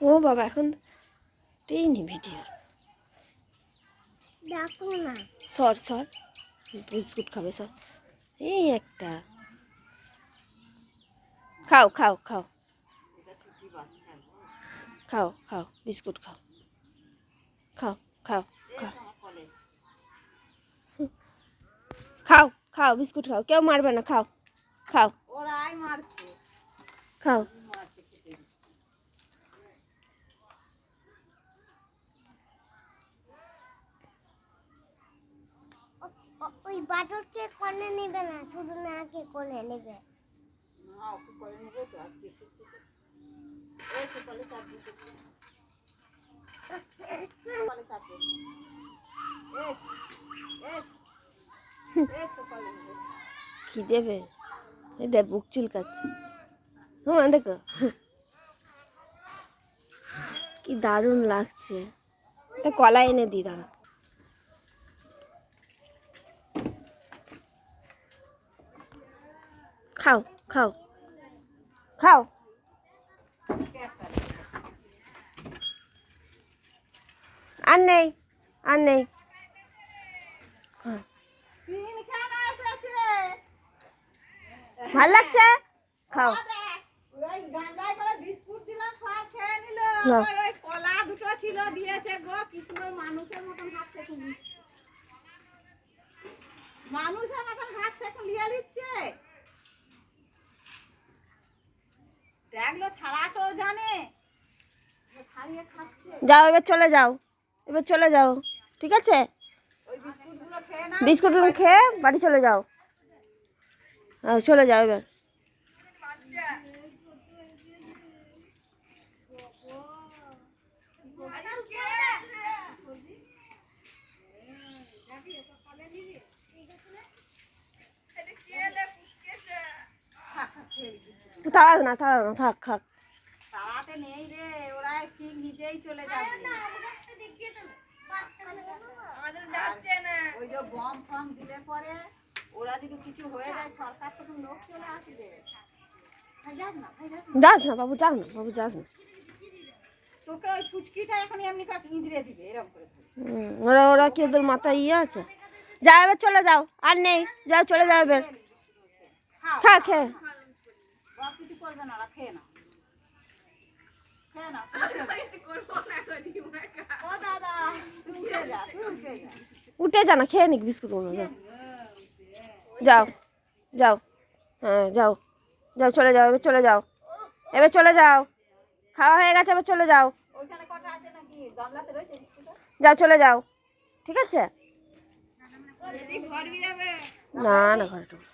ও বাবা এখন টেইনি ভিডিও ডাকো না। সর সর বিস্কুট খাবে সর। এই একটা খাও খাও খাও খাও খাও বিস্কুট খাও খাও খাও খাও খাও খাও বিস্কুট খাও, কেউ মারবে না, খাও খাও ওরাই মারছে। খাও। ওই বাটরকে কোলে নেবে না, শুধু নাকে কোলে নেবে। না ওকে করে নেবে তো, আজকে এসেছে তো। এই তো কলে চাপ দিতে কলে চাপ দে। এস এস এস কলে এস। কি দেবে? এই দেখ বুক চুলকাচ্ছে। হ্যাঁ দেখো কি দারুণ লাগছে। একটা কলা এনে দিই দাঁড়া। খাও খাও খাও। আর নেই আর নেই। ভাল লাগছে, খাও। বিস্কুট দিলাম সব খেয়ে নিল। নাও। ওই কলা দুটো ছিল দিয়েছে গো, কৃষ্ণ মানুষের মতন হাত থেকে মানুষের মতন হাত থেকে লিয়ে নিচ্ছে। দেখলো ছাড়া তো জানে, ছাড়িয়ে খাচ্ছে। যাও এবার চলে যাও, এবার চলে যাও, ঠিক আছে? ওই বিস্কুটগুলো খেয়ে না। বিস্কুটগুলো খেয়ে বাড়ি চলে যাও। হ্যাঁ চলে যাও এবার। তাড়াও না তাড়াও না, থাক থাক। তাড়াতে নেই রে, ওরা ঠিক নিজেই চলে যাবে। ওই যে বম ফম দিলে পরে ওরা যদি কিছু হয়ে যায়, সরকার থেকে লোক চলে আসবে। ভাই যাস না, ভাই যাস না। যাস না বাবু, যাস না বাবু, যাস না। তোকে ওই ফুচকিটা এখন এমনি কাট ইঁদড়ে দিবে এরকম করে। ওরা ওরা কি ওদের মাথায় ইয়ে আছে? যাও এবার চলে যাও, আর নেই, যাও চলে যাও এবার। খা খেয়ে বাপ কিছু করবে না, ওরা খেয়ে না, খেয়ে না। ও দাদা তুই উঠে যা, তুই উঠে যা। উঠে যা না, খেয়ে নিক বিস্কুটগুলো। যাও যাও যাও, হ্যাঁ যাও যাও চলে যাও, এবার চলে যাও, এবার চলে যাও। খাওয়া হয়ে গেছে, এবার চলে যাও। ওইখানে কটা আছে নাকি? গামলাতে রয়েছে বিস্কুটটা? যাও চলে যাও, ঠিক আছে? এদিক ঘর যাবে না না ঘরে ঢুকো।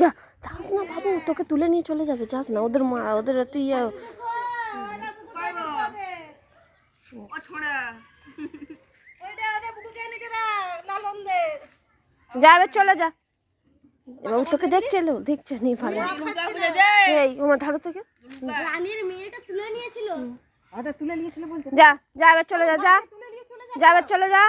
যা যাস না বাবু, তোকে তুলে নিয়ে চলে যাবে, যাস না। ওদের মা ওদের এত ইয়ে। যা এবার চলে যা। এবং তোকে দেখছে লো, দেখছে নি ভালো। এই ওমা ধারো থেকে রানীর মেয়েটা তুলে নিয়েছিল। তুলে নিয়েছিল বলছে। যা যা এবার চলে যা, যা যা এবার চলে যা।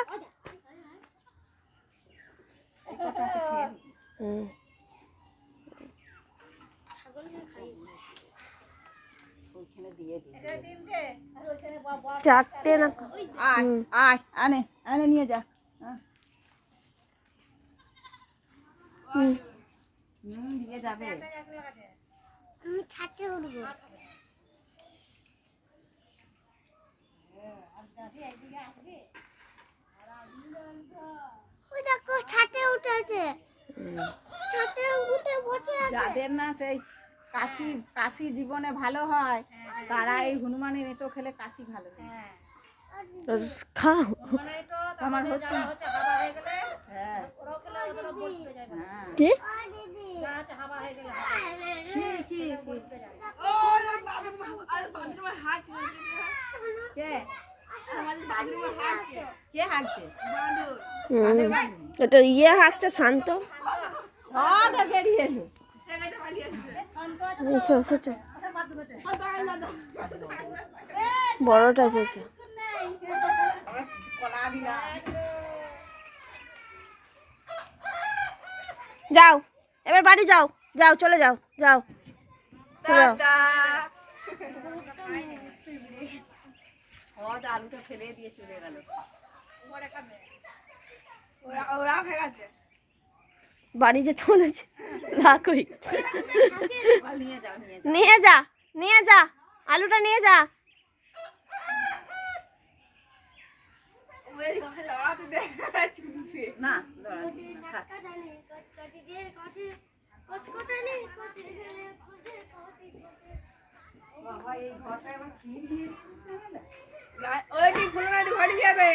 চারটে না। আয় আয়, আনে আনে নিয়ে যা। দিয়ে যাবে। আমি ছাড়তে উঠবো। ওই দেখো ছাতে উঠেছে, ছাতে উঠে বসে আছে। যাদের না সেই কাশি কাশি জীবনে ভালো হয়, তারা এই হনুমানের এঁটো খেলে কাশি ভালো হয়। খাও। আমার হচ্ছে হ্যাঁ কি কি কে কে হাঁকছে? এটা ইয়ে হাঁকছে, শান্ত। বেরিয়ে এলো। এসো এসেছো, বড়টা এসেছে। কলা দিলাম। যাও এবার বাড়ি যাও, যাও চলে যাও, যাও চলে যাও। টাটা। আলুটা ফেলে দিয়ে চলে গেল। ওরা হয়ে গেছে। বাড়ি যেতে বলেছে, রাখই। নিয়ে যাও নিয়ে যাও। নিয়ে যা, নিয়ে যা, আলুটা নিয়ে যা। না লড়াতে না, থাক। বাবা এই ঘরটা এবার কি দিয়ে দিয়েছে বলে? ওই ঠিক ফুলনাটি ঘরে যাবে।